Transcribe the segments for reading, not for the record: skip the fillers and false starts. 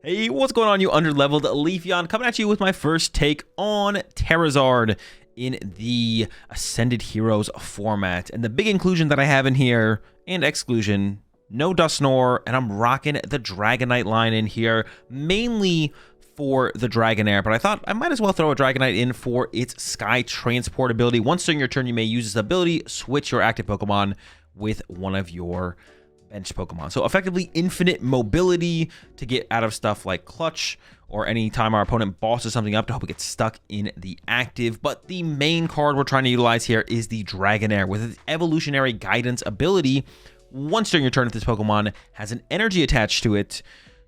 Hey, what's going on, you underleveled Leafeon? Coming at you with my first take on TeraZard in the Ascended Heroes format. And the big inclusion that I have in here, and exclusion, no Dusknoir, and I'm rocking the Dragonite line in here, mainly for the Dragonair, but I thought I might as well throw a Dragonite in for its Sky Transport ability. Once during your turn, you may use this ability, switch your active Pokemon with one of your bench Pokemon. So effectively infinite mobility to get out of stuff like Clutch or any time our opponent bosses something up to hope it gets stuck in the active. But the main card we're trying to utilize here is the Dragonair with its evolutionary guidance ability. Once during your turn, if this Pokemon has an energy attached to it,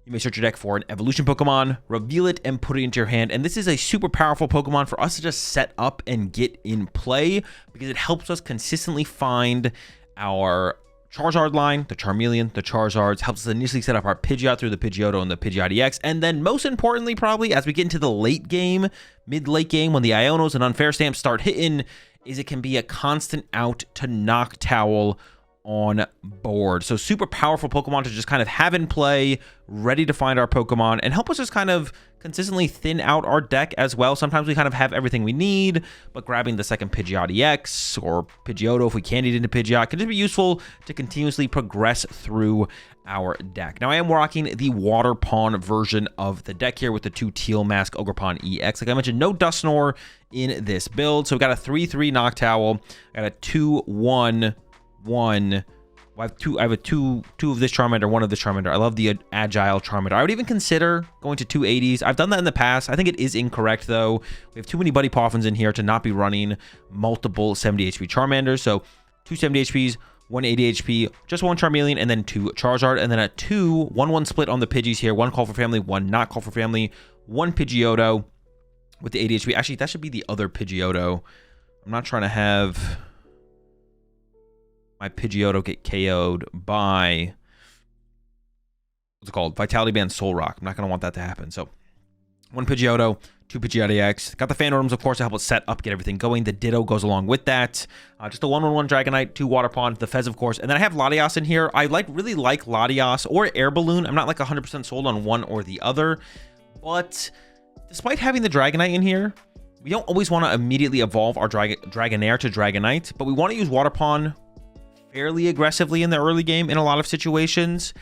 you may search your deck for an evolution Pokemon, reveal it, and put it into your hand. And this is a super powerful Pokemon for us to just set up and get in play because it helps us consistently find our Charizard line, the Charmeleon, the Charizards, helps us initially set up our Pidgeot through the Pidgeotto and the Pidgeot EX. And then most importantly, probably as we get into the late game, mid-late game, when the Ionos and unfair stamps start hitting, is it can be a constant out to Noctowl on board. So super powerful Pokemon to just kind of have in play, ready to find our Pokemon, and help us just kind of consistently thin out our deck as well. Sometimes we kind of have everything we need, but grabbing the second Pidgeot EX or Pidgeotto, if we can't eat into Pidgeot, can just be useful to continuously progress through our deck. Now I am rocking the Waterpon version of the deck here with the 2 Teal Mask Ogerpon EX. Like I mentioned, no Dusknoir in this build. So we've got a 3/3 Noctowl, I got a 2/1 I have two of this Charmander, one of this Charmander. I love the agile Charmander. I would even consider going to 2 80s. I've done that in the past. I think it is incorrect though. We have too many Buddy Poffins in here to not be running multiple 70 HP Charmanders. So 2 70 HPs, 1 80 HP, just 1 Charmeleon, and then 2 Charizard, and then a 2/1/1 split on the Pidgeys here. 1 Call for Family, 1 not Call for Family, 1 Pidgeotto with the 80 HP. Actually, that should be the other Pidgeotto. I'm not trying to have my Pidgeotto get KO'd by, what's it called? Vitality Band Soul Rock. I'm not going to want that to happen. So 1 Pidgeotto, 2 Pidgeot EX. Got the Fan Rotoms, of course, to help us set up, get everything going. The Ditto goes along with that. Just a 1/1 Dragonite, 2 Waterpon, the Fez, of course. And then I have Latias in here. I really like Latias or Air Balloon. I'm not like 100% sold on one or the other. But despite having the Dragonite in here, we don't always want to immediately evolve our Dragonair to Dragonite. But we want to use Waterpon fairly aggressively in the early game in a lot of situations,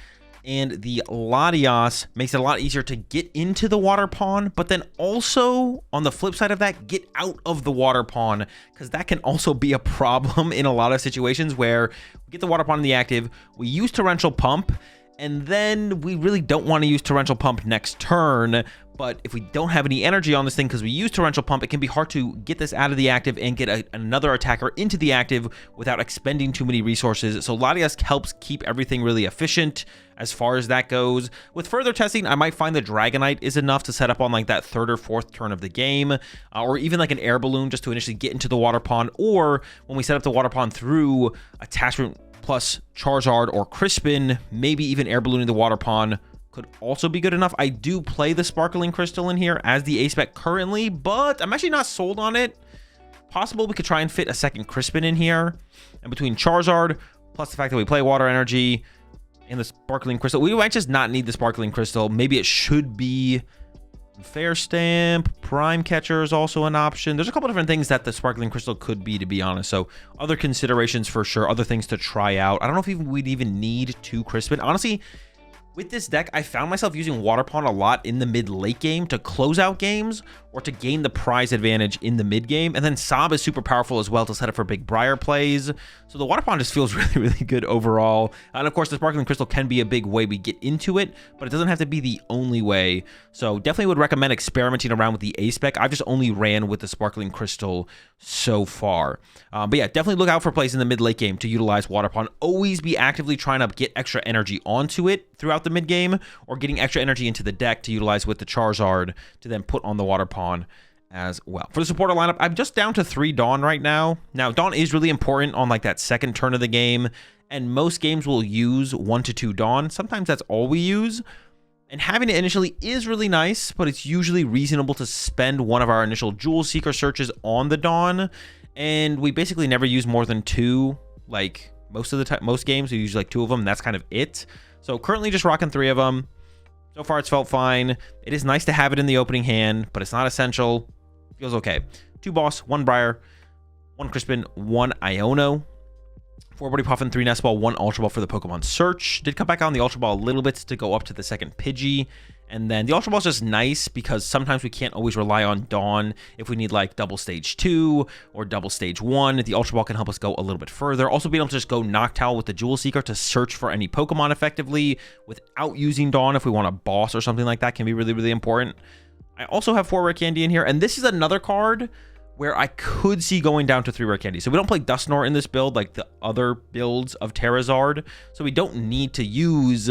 and the Latias makes it a lot easier to get into the Waterpon, but then also on the flip side of that, get out of the Waterpon, because that can also be a problem in a lot of situations where we get the Waterpon in the active, we use Torrential Pump, and then we really don't want to use Torrential Pump next turn. But if we don't have any energy on this thing because we use Torrential Pump, it can be hard to get this out of the active and get another attacker into the active without expending too many resources. So Latias helps keep everything really efficient as far as that goes. With further testing, I might find the Dragonite is enough to set up on like that 3rd or 4th turn of the game, or even like an Air Balloon just to initially get into the Waterpon, or when we set up the Waterpon through Attachment plus Charizard or Crispin, maybe even Air Ballooning the Waterpon could also be good enough. I do play the Sparkling Crystal in here as the A-Spec currently, but I'm actually not sold on it. Possible we could try and fit a second Crispin in here. And between Charizard, plus the fact that we play Water Energy, and the Sparkling Crystal, we might just not need the Sparkling Crystal. Maybe it should be Fair Stamp. Prime Catcher is also an option. There's a couple different things that the Sparkling Crystal could be, to be honest. So other considerations for sure, other things to try out. I don't know if we'd even need 2 Crispin. Honestly, with this deck, I found myself using Waterpon a lot in the mid-late game to close out games or to gain the prize advantage in the mid-game. And then Sob is super powerful as well to set up for big Briar plays. So the Waterpon just feels really good overall. And of course, the Sparkling Crystal can be a big way we get into it, but it doesn't have to be the only way. So definitely would recommend experimenting around with the A-Spec. I've just only ran with the Sparkling Crystal so far. But yeah, definitely look out for plays in the mid-late game to utilize Waterpon. Always be actively trying to get extra energy onto it throughout the mid game, or getting extra energy into the deck to utilize with the Charizard to then put on the Waterpon as well. For the supporter lineup, I'm just down to 3 Dawn right now. Now, Dawn is really important on like that 2nd turn of the game, and most games will use 1 to 2 Dawn. Sometimes that's all we use, and having it initially is really nice, but it's usually reasonable to spend one of our initial Jewel Seeker searches on the Dawn, and we basically never use more than 2. Like most of the time, most games we use like 2 of them, and that's kind of it. So currently just rocking 3 of them. So far, it's felt fine. It is nice to have it in the opening hand, but it's not essential. Feels okay. 2 Boss, 1 Briar, 1 Crispin, 1 Iono, 4 Buddy-Buddy Poffin, 3 Nest Ball, 1 Ultra Ball for the Pokemon Search. Did come back on the Ultra Ball a little bit to go up to the second Pidgey. And then the Ultra Ball is just nice because sometimes we can't always rely on Dawn if we need like double stage 2 or double stage 1. The Ultra Ball can help us go a little bit further. Also being able to just go Noctowl with the Jewel Seeker to search for any Pokemon effectively without using Dawn if we want a boss or something like that can be really, really important. I also have 4 Rare Candy in here, and this is another card where I could see going down to 3 Rare Candy. So we don't play Dusknoir in this build like the other builds of TeraZard, so we don't need to use...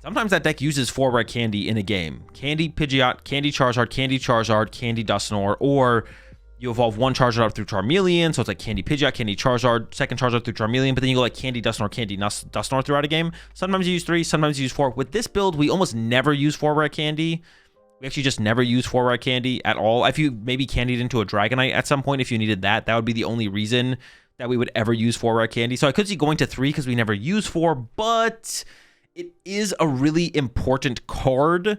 Sometimes that deck uses 4 Rare Candy in a game. Candy Pidgeot, Candy Charizard, Candy Dusknoir, or you evolve 1 Charizard through Charmeleon, so it's like Candy Pidgeot, Candy Charizard, second Charizard through Charmeleon, but then you go like Candy Dusknoir throughout a game. Sometimes you use 3, sometimes you use 4. With this build, we almost never use 4 Rare Candy. We actually just never use 4 Rare Candy at all. If you maybe candied into a Dragonite at some point, if you needed that, that would be the only reason that we would ever use 4 Rare Candy. So I could see going to 3 because we never use 4, but it is a really important card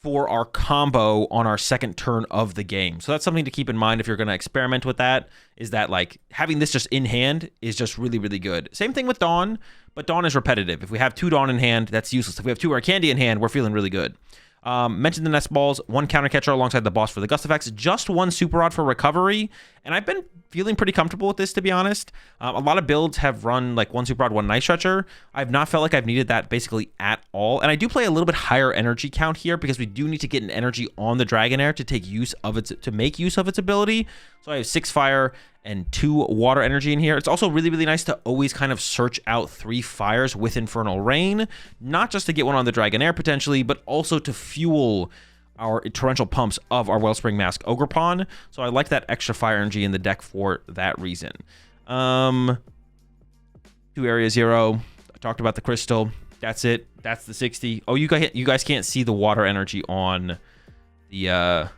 for our combo on our second turn of the game. So that's something to keep in mind if you're going to experiment with that, is that like having this just in hand is just really, really good. Same thing with Dawn, but Dawn is repetitive. If we have 2 Dawn in hand, that's useless. If we have 2 Rare Candy in hand, we're feeling really good. Mentioned the Nest Balls, 1 Counter Catcher alongside the boss for the Gust effects, just 1 Super Rod for recovery, and I've been feeling pretty comfortable with this, to be honest. A lot of builds have run like 1 Super Rod, 1 Night Stretcher. I've not felt like I've needed that basically at all, and I do play a little bit higher energy count here because we do need to get an energy on the Dragonair to take use of make use of its ability. So I have 6 Fire and 2 Water Energy in here. It's also really, really nice to always kind of search out 3 fires with Infernal Rain, not just to get one on the Dragonair potentially, but also to fuel our torrential pumps of our Wellspring Mask Ogerpon. So I like that extra Fire Energy in the deck for that reason. 2 Area 0. I talked about the Crystal. That's it. That's the 60. Oh, you guys can't see the Water Energy on the...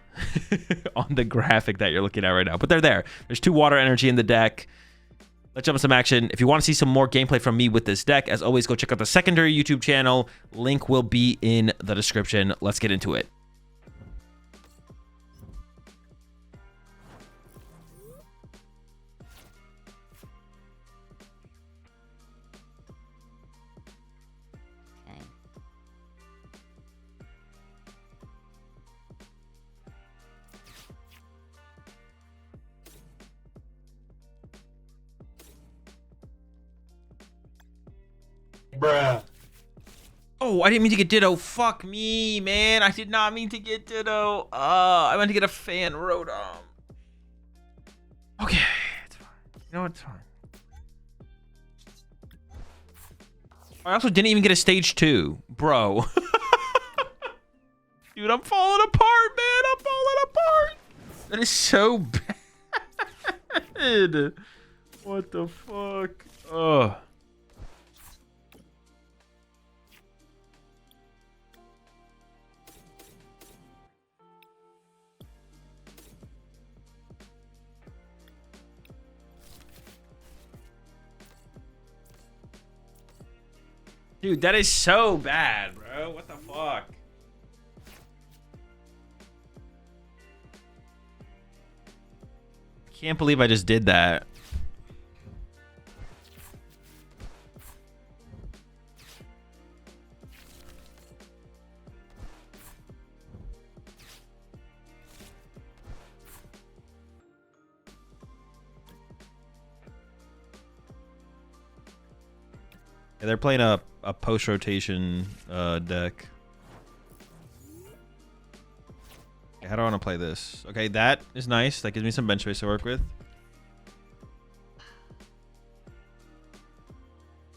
on the graphic that you're looking at right now, but they're there. There's 2 Water Energy in the deck. Let's jump into some action. If you want to see some more gameplay from me with this deck, as always, go check out the secondary YouTube channel. Link will be in the description. Let's get into it. Bruh. Oh, I didn't mean to get Ditto. Fuck me, man. I did not mean to get Ditto. I meant to get a Fan Rotom. Okay, it's fine. You know what? It's fine. I also didn't even get a stage 2. Bro. Dude, I'm falling apart, man. I'm falling apart. That is so bad. What the fuck? Ugh. Dude, that is so bad, bro. What the fuck? Can't believe I just did that. Yeah, they're playing a post-rotation deck. Okay, how do I want to play this? Okay, that is nice. That gives me some bench space to work with.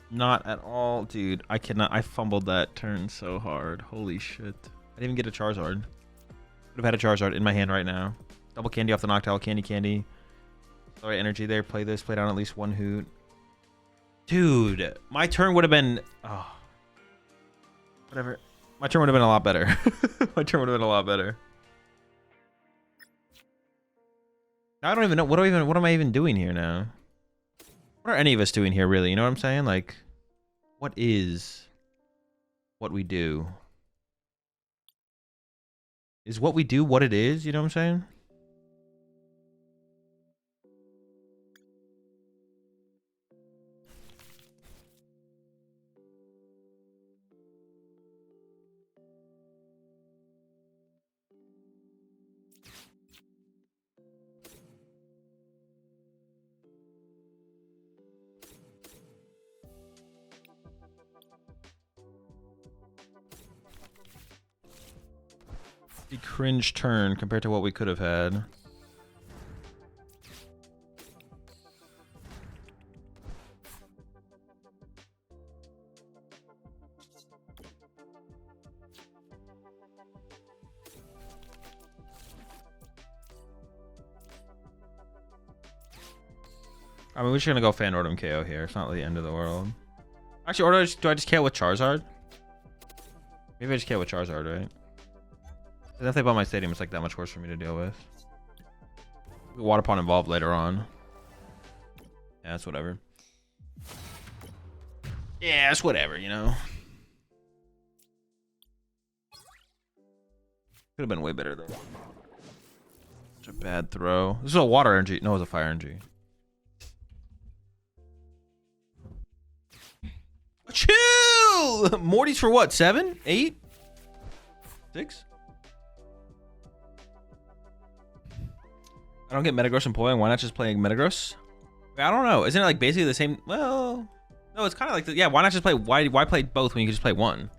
Not at all. Dude, I cannot. I fumbled that turn so hard. Holy shit. I didn't even get a Charizard. Would have had a Charizard in my hand right now. Double candy off the Noctowl. Candy. Sorry, energy there. Play this. Play down at least 1 Hoot. Dude, my turn would have been... Oh. Whatever. My turn would have been a lot better. My turn would have been a lot better. I don't even know. What am I even doing here now? What are any of us doing here, really? You know what I'm saying? Like, what is what we do? Is what we do what it is? You know what I'm saying? The cringe turn compared to what we could have had. I mean, we're just gonna go Fan Rotom KO here. It's not the end of the world. Actually, or do I just KO with Charizard? Maybe I just KO with Charizard, right? If they bought my stadium, it's like that much worse for me to deal with. Waterpon involved later on. Yeah, it's whatever. Yeah, it's whatever, you know. Could have been way better though. Such a bad throw. This is a water energy. No, it was a fire energy. Chill! Morty's for what? 7? 8? 6? I don't get Metagross and Poyon. Why not just play Metagross? I don't know. Isn't it like basically the same? Well, no, it's kind of like the, yeah. Why not just play? Why play both when you can just play one?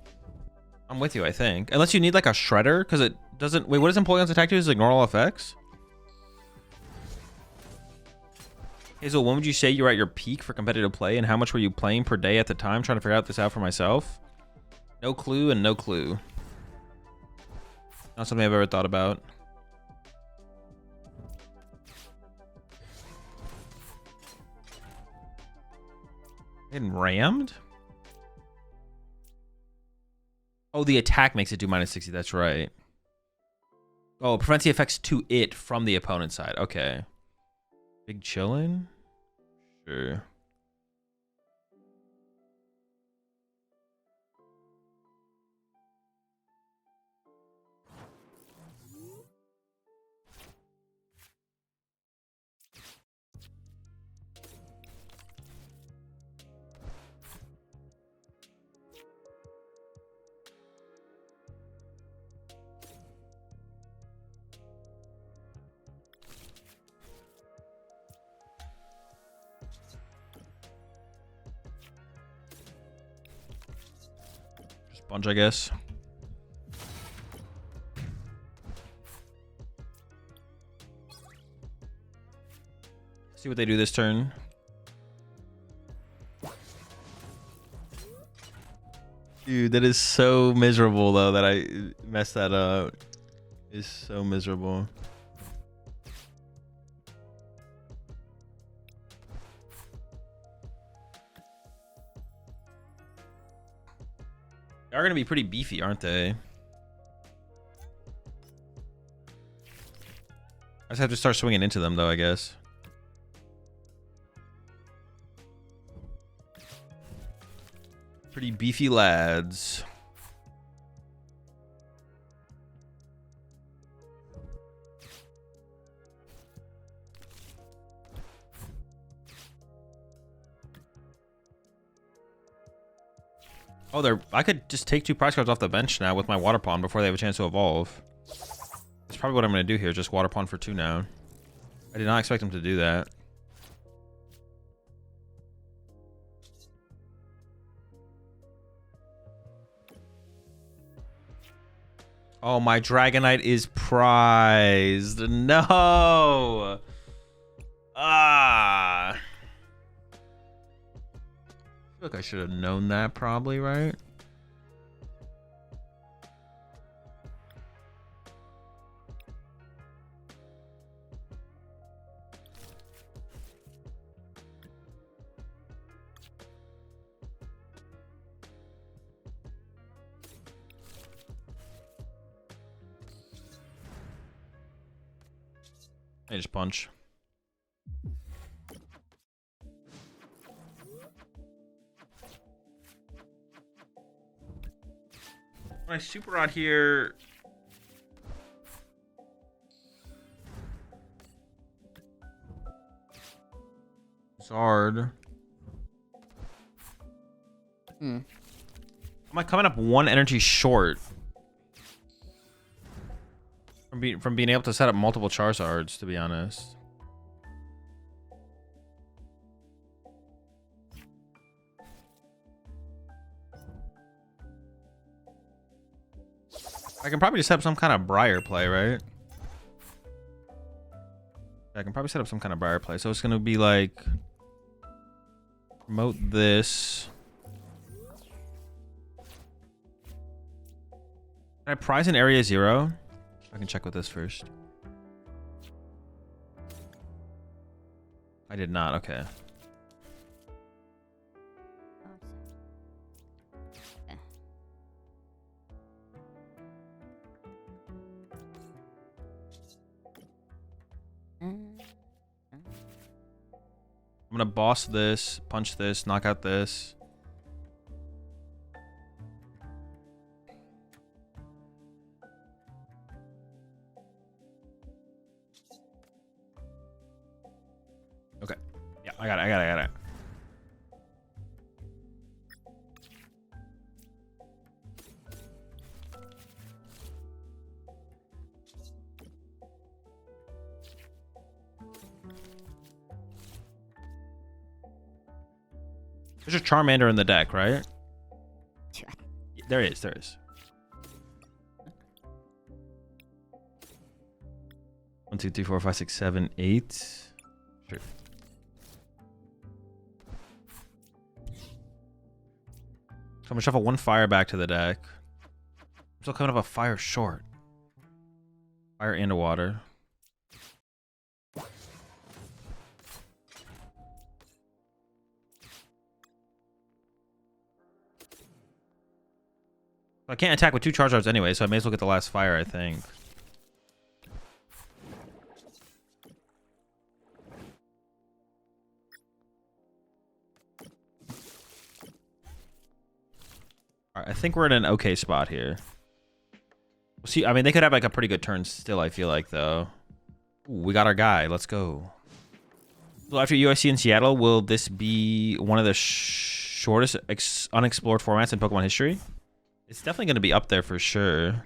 I'm with you. I think unless you need like a Shredder, because it doesn't. Wait, what does Poyon's attack do? Is ignore all effects. Hazel, when would you say you were at your peak for competitive play, and how much were you playing per day at the time? Trying to figure out this out for myself. No clue and no clue. Not something I've ever thought about. Getting rammed? Oh, the attack makes it do -60. That's right. Oh, it prevents the effects to it from the opponent's side. Okay. Big chillin'? Sure. Sponge, I guess. See what they do this turn. Dude, that is so miserable though that I messed that up. It's so miserable. They're gonna be pretty beefy, aren't they? I just have to start swinging into them, though, I guess. Pretty beefy lads. Oh, I could just take 2 prize cards off the bench now with my Waterpon before they have a chance to evolve. That's probably what I'm going to do here, just Waterpon for 2 now. I did not expect him to do that. Oh, my Dragonite is prized. No! Ah! I feel like I should have known that probably, right? I just punch. My super rod here. Zard. Hmm. Am I coming up 1 energy short from being able to set up multiple Charizards, to be honest? I can probably just set up some kind of Briar play, right? I can probably set up some kind of Briar play. So it's going to be like... Promote this. Can I prize in area 0? I can check with this first. I did not. Okay. I'm gonna boss this, punch this, knock out this. Okay. Yeah, I got it. There's a Charmander in the deck, right? Yeah, there is. 1, 2, 3, 4, 5, 6, 7, 8. Sure. So I'm gonna shuffle 1 fire back to the deck. I'm still coming up a fire short. Fire and a water. I can't attack with 2 Charizards anyway, so I may as well get the last fire, I think. Alright, I think we're in an okay spot here. We'll see. I mean, they could have like a pretty good turn still, I feel like, though. Ooh, we got our guy. Let's go. So after UIC in Seattle, will this be one of the shortest unexplored formats in Pokemon history? It's definitely going to be up there for sure.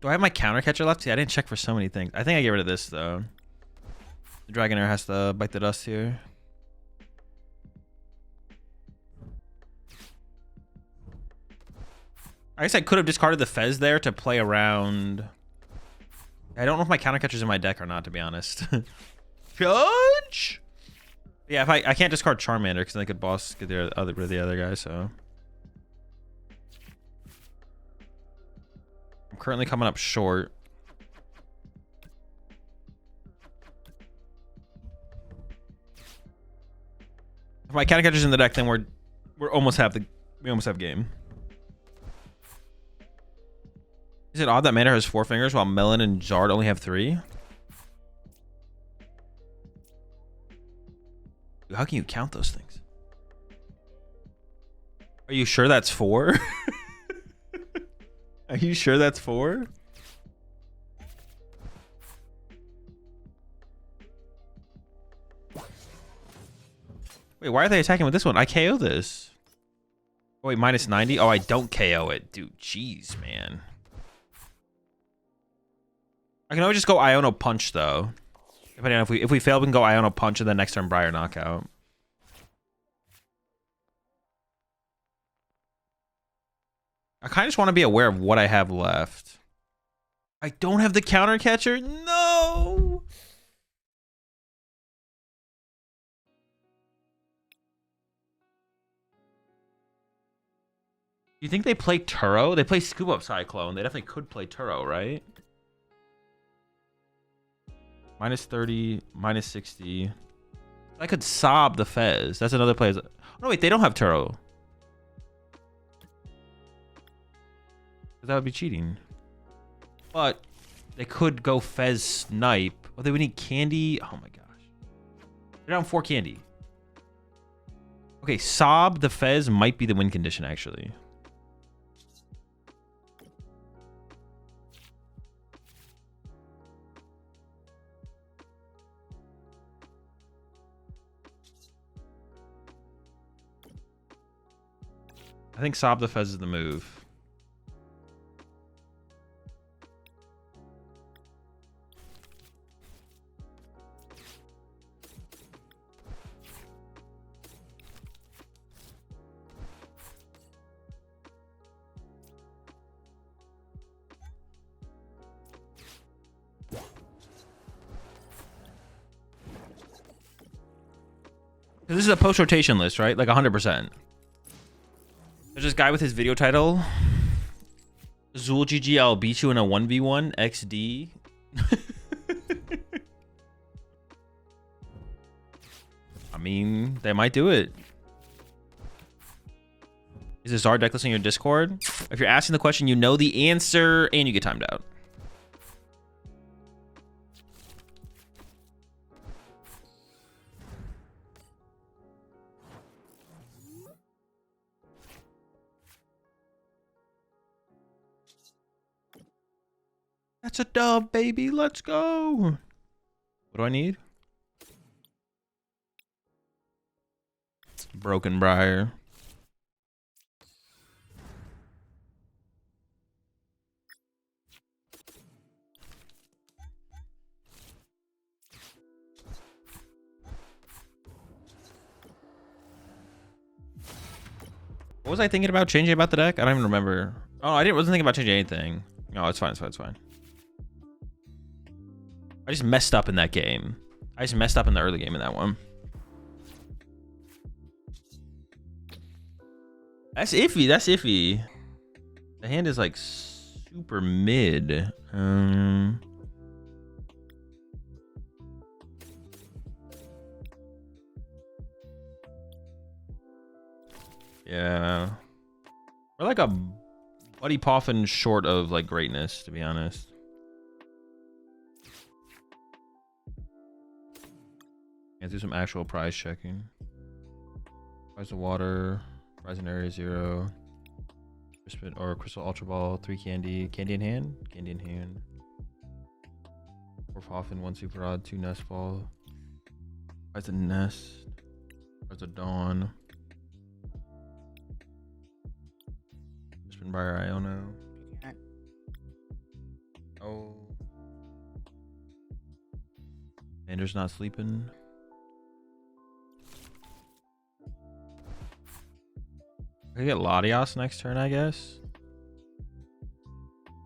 Do I have my counter catcher left? See, I didn't check for so many things. I think I get rid of this, though. The Dragonair has to bite the dust here. I guess I could have discarded the Fez there to play around. I don't know if my counter catcher's in my deck or not, to be honest. Judge? Yeah, if I can't discard Charmander because then I could boss get the other guy, so. I'm currently coming up short. If my counter catcher's in the deck, then we almost have game. Is it odd that Mander has 4 fingers while Melon and Zard only have 3? How can you count those things? Are you sure that's 4? Are you sure that's 4? Wait, why are they attacking with this one? I KO this. Oh, wait, minus 90? Oh, I don't KO it. Dude, jeez, man. I can always just go Iono Punch, though. Depending on if we fail, we can go Iono Punch and then next turn Briar Knockout. I kind of just want to be aware of what I have left. I don't have the counter catcher. No! You think they play Turo? They play Scoop Up Cyclone. They definitely could play Turo, right? Minus 30, minus 60. I could sob the Fez. That's another play. Oh, no, wait, they don't have Turo. That would be cheating. But they could go Fez Snipe. Oh, they would need candy. Oh my gosh. They're down 4 candy. Okay, Sob the Fez might be the win condition, actually. I think Sob the Fez is the move. This is a post-rotation list, right? Like 100%. There's this guy with his video title. Zul GG, I'll beat you in a 1v1 XD. I mean, they might do it. Is this Zard Decklist in your Discord? If you're asking the question, you know the answer, and you get timed out. That's a dub, baby. Let's go. What do I need? Broken Briar. What was I thinking about changing about the deck? I don't even remember. Oh, wasn't thinking about changing anything. No, it's fine. It's fine. It's fine. I just messed up in that game. I just messed up in the early game in that one. That's iffy. That's iffy. The hand is like super mid. Yeah. We're like a Buddy Poffin short of like greatness, to be honest. And do some actual prize checking. Prize of water, prize in area 0. Crispin or Crystal Ultra Ball, 3 candy. Candy in hand? Candy in hand. 4 Poffin, 1 Super Rod, 2 Nest Ball. Prize of Nest. Prize of Dawn. Crispin Briar Iono. Oh. Mander's not sleeping. I could get Latias next turn, I guess.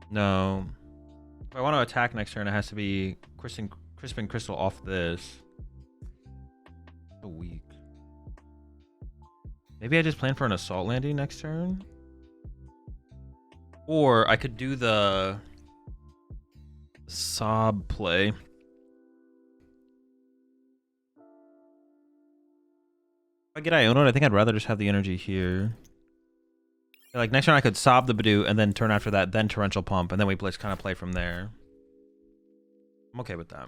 No. If I want to attack next turn, it has to be Crispin Crystal off this. So weak. Maybe I just plan for an assault landing next turn. Or I could do the Sob play. If I get Iono, I think I'd rather just have the energy here. Like next turn I could Sob the Badoo and then turn after that, then Torrential Pump, and then we just kind of play from there. I'm okay with that.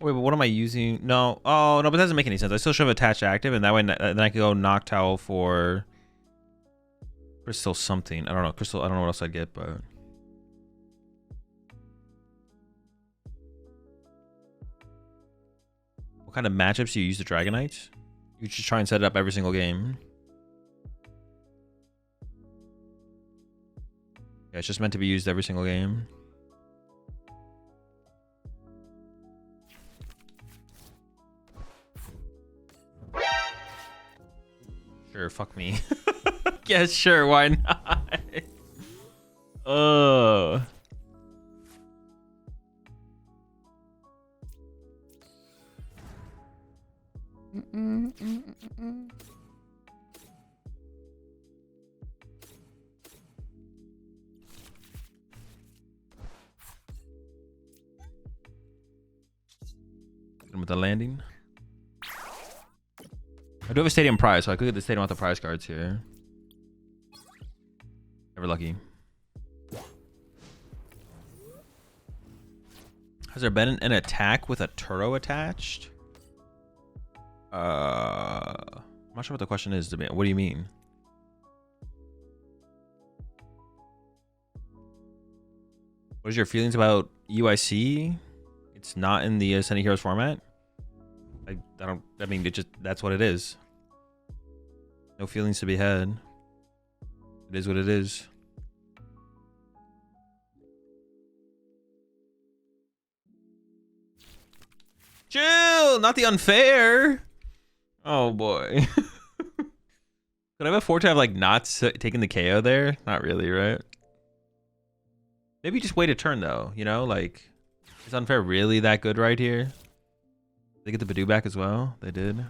Wait, but what am I using? No. Oh, no, but that doesn't make any sense. I still should have attached active, and that way then I could go Noctowl for Crystal something. I don't know. Crystal, I don't know what else I'd get, but... What kind of matchups do you use the Dragonite? You just try and set it up every single game. Yeah, it's just meant to be used every single game. Sure, fuck me. Yeah, sure, why not? Oh. With the landing. I do have a stadium prize, so I could get the stadium with the prize cards here. Never lucky. Has there been an attack with a Turo attached? I'm not sure what the question is. What do you mean? What is your feelings about UIC? It's not in the Ascending Heroes format. I mean, that's what it is. No feelings to be had. It is what it is. Chill, not the unfair. Oh boy. Could I have afford to have like not taken the KO there? Not really, right? Maybe just wait a turn though, you know, like is unfair really that good right here? They get the Badoo back as well. They did.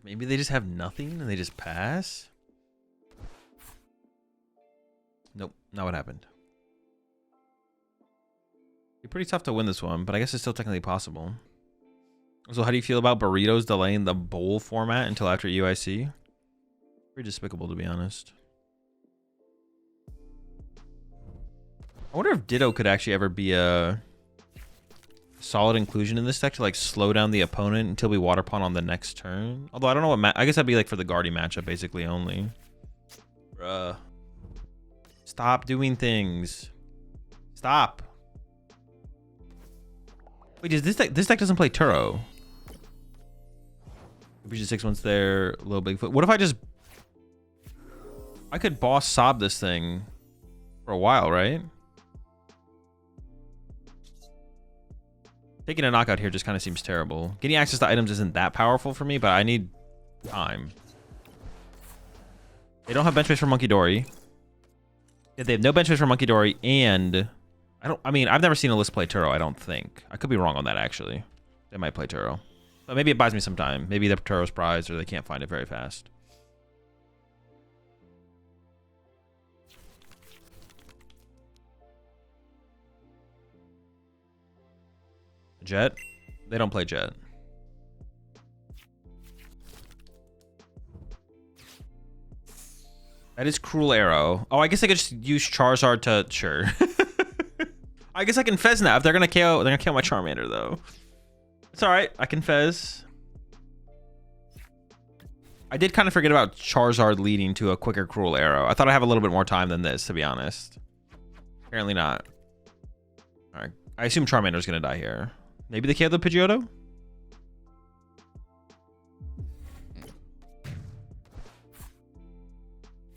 Maybe they just have nothing and they just pass? Nope, not what happened. It's pretty tough to win this one, but I guess it's still technically possible. So how do you feel about Burritos delaying the bowl format until after UIC? Pretty despicable, to be honest. I wonder if Ditto could actually ever be a solid inclusion in this deck to like slow down the opponent until we Water Pond on the next turn. Although I don't know what I guess that'd be like for the Guardy matchup basically only. Bruh. Stop doing things. Stop. Wait, does this deck doesn't play Turo? Vision 6 once there, little Bigfoot. What if I could boss sob this thing for a while, right? Taking a knockout here just kind of seems terrible. Getting access to items isn't that powerful for me, but I need time. They don't have bench space for Monkey Dory. Yeah, they have no bench space for Monkey Dory, and I mean, I've never seen a list play Turo, I don't think. I could be wrong on that, actually. They might play Turo. But maybe it buys me some time. Maybe the Turo's prized, or they can't find it very fast. Jet? They don't play Jet. That is Cruel Arrow. Oh, I guess I could just use Charizard to... Sure. I guess I can Fez now. If they're gonna KO my Charmander, though. It's alright. I can Fez. I did kind of forget about Charizard leading to a quicker Cruel Arrow. I thought I'd have a little bit more time than this, to be honest. Apparently not. Alright. I assume Charmander's gonna die here. Maybe they KO the Pidgeotto?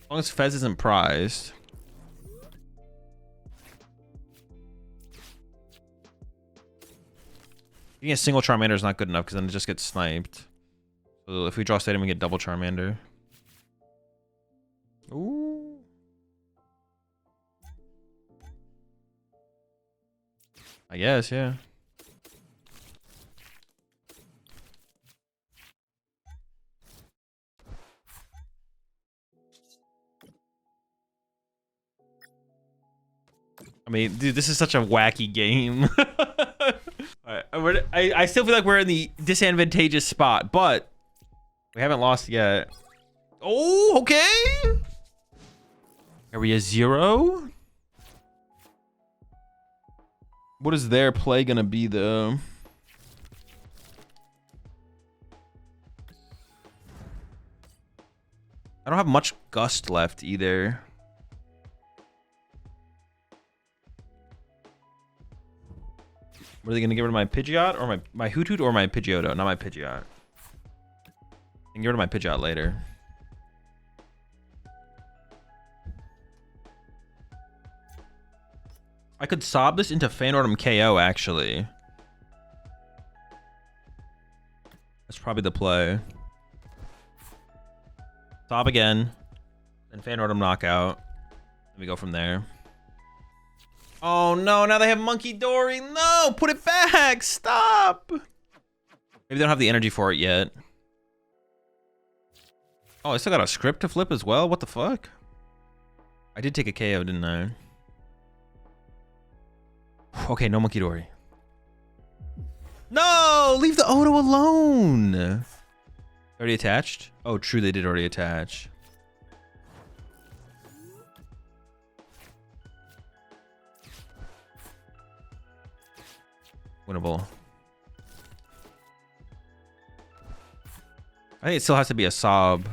As long as Fez isn't prized. Getting a single Charmander is not good enough because then it just gets sniped. So if we draw Stadium, we get double Charmander. Ooh. I guess, yeah. I mean, dude, this is such a wacky game. Alright, I still feel like we're in the disadvantageous spot, but we haven't lost yet. Oh, okay. Area 0. What is their play gonna be, though? I don't have much Gust left either. Were they gonna get rid of my Pidgeot or my Hoothoot or my Pidgeotto? Not my Pidgeot. I can get rid of my Pidgeot later. I could sob this into Fan Rotom KO, actually. That's probably the play. Sob again. Then Fan Rotom knockout. Then we go from there. Oh no, now they have Monkey Dory. No, put it back. Stop. Maybe they don't have the energy for it yet. Oh, I still got a script to flip as well? What the fuck? I did take a KO, didn't I? Okay, no Monkey Dory. No, leave the Odo alone. Already attached? Oh, true, they did already attach. Winnable. I think it still has to be a sob.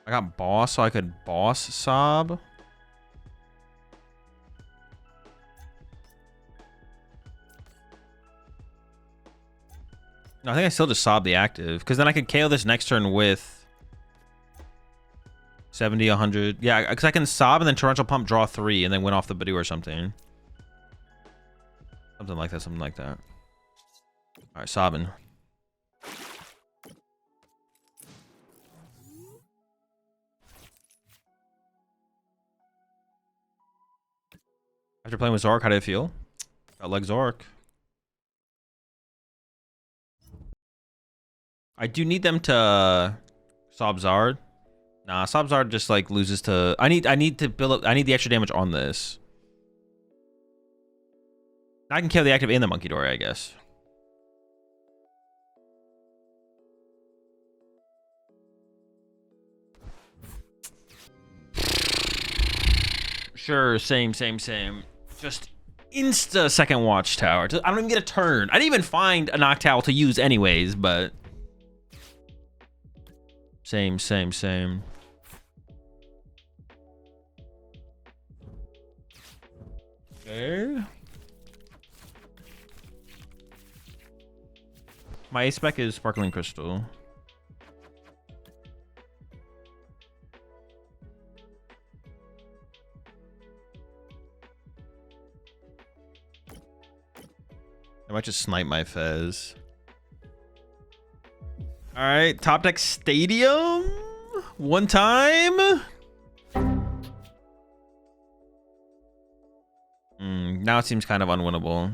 I got boss, so I could boss sob. No, I think I still just sob the active, because then I could KO this next turn with 70, 100. Yeah, because I can sob and then torrential pump, draw 3, and then win off the Badoo or something. Something like that, something like that. All right, sobbing. After playing with Zork, how did it feel? Felt like Zork. I do need them to sob Zard. Nah, sob Zard just like loses to. I need to build up. I need the extra damage on this. I can kill the active and the Monkey Dory, I guess. Sure, same. Just insta second watchtower. I don't even get a turn. I didn't even find a Noctowl to use anyways, but same. Okay. My ace spec is Sparkling Crystal. I might just snipe my Fez. All right, top deck Stadium. One time. Now it seems kind of unwinnable.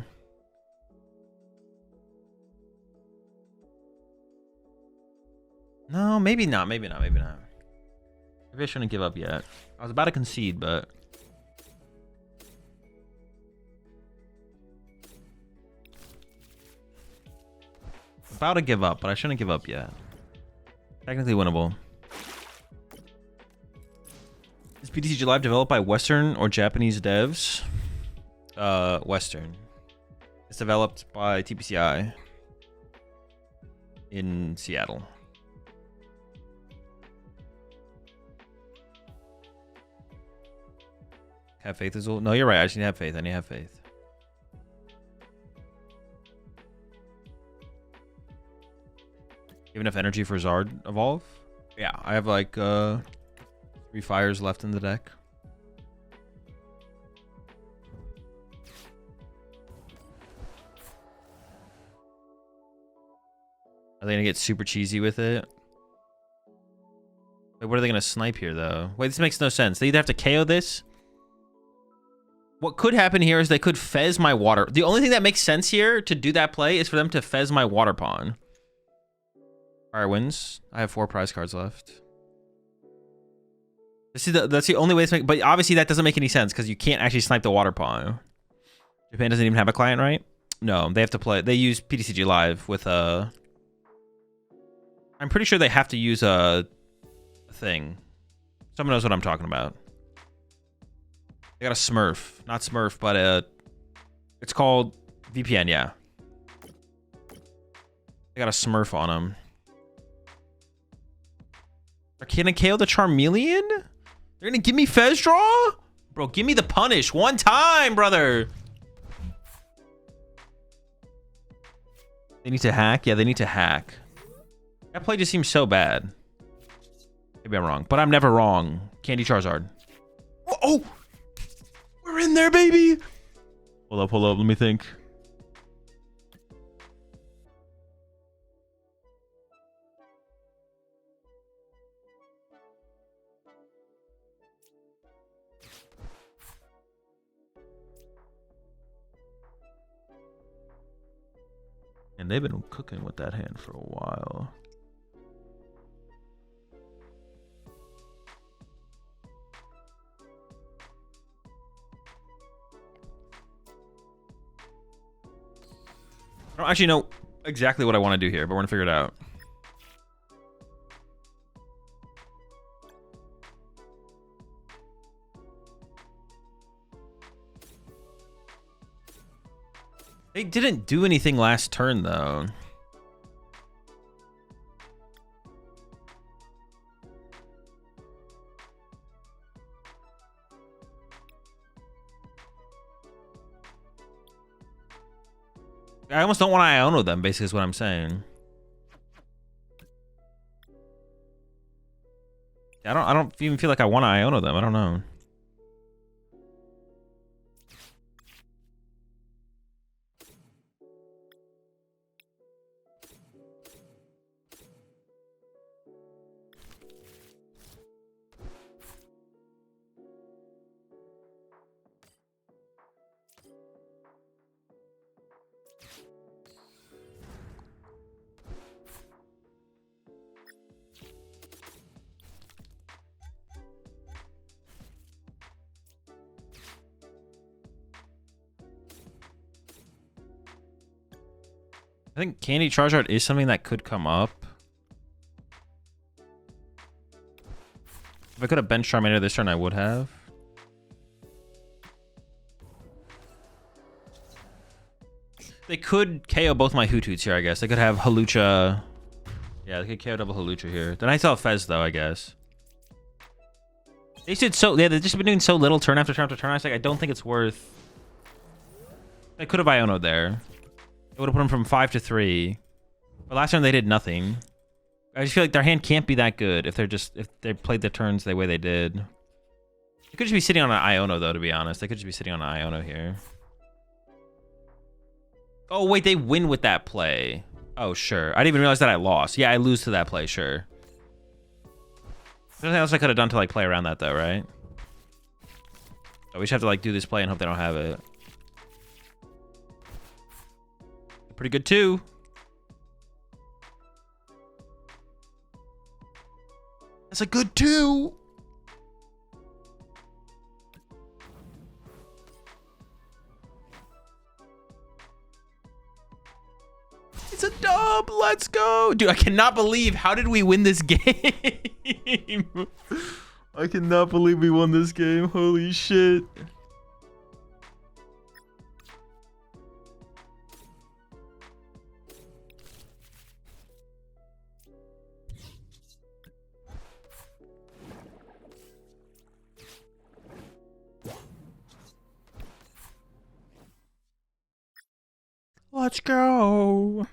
No, maybe not. Maybe I shouldn't give up yet. I was about to concede, but about to give up, but I shouldn't give up yet. Technically winnable. Is PTCG Live developed by Western or Japanese devs? Western. It's developed by TPCI in Seattle. Have faith as well? No, you're right. I just need to have faith. I need to have faith. You have enough energy for Zard evolve? Yeah, I have like 3 fires left in the deck. Are they gonna get super cheesy with it? Wait, what are they gonna snipe here though? Wait, this makes no sense. They either have to KO this. What could happen here is they could Fez my water. The only thing that makes sense here to do that play is for them to Fez my Waterpon. Fire wins. I have 4 prize cards left. That's the only way to make, but obviously that doesn't make any sense because you can't actually snipe the Waterpon. Japan doesn't even have a client, right? No, they have to play. They use PTCG Live with a. I'm pretty sure they have to use a thing. Someone knows what I'm talking about. They got a Smurf, not Smurf, but it's called VPN. Yeah, they got a Smurf on them. Can I KO the Charmeleon? They're gonna give me Fez draw? Bro, give me the punish one time, brother. They need to hack? Yeah, they need to hack. That play just seems so bad. Maybe I'm wrong, but I'm never wrong. Candy Charizard. Oh! We're in there, baby! Hold up, let me think. And they've been cooking with that hand for a while. I don't actually know exactly what I want to do here, but we're gonna figure it out. They didn't do anything last turn, though. I almost don't want to Iono them, basically, is what I'm saying. I don't even feel like I want to Iono them. I don't know. I think Candy Charizard is something that could come up. If I could have benched Charmander this turn, I would have. They could KO both my Hootoots here, I guess. They could have Hawlucha. Yeah, they could KO double Hawlucha here. Then I still have Fez, though, I guess. They should they've just been doing so little turn after turn after turn. I was like, I don't think it's worth. They could have Iono there. It would have put them from 5 to 3. But last turn they did nothing. I just feel like their hand can't be that good if they played the turns the way they did. They could just be sitting on an Iono, though, to be honest. They could just be sitting on an Iono here. Oh, wait, they win with that play. Oh, sure. I didn't even realize that I lost. Yeah, I lose to that play, sure. There's nothing else I could have done to, like, play around that, though, right? So we just have to, like, do this play and hope they don't have it. Pretty good, too. That's a good 2. It's a dub. Let's go. Dude, I cannot believe. How did we win this game? I cannot believe we won this game. Holy shit. Let's go.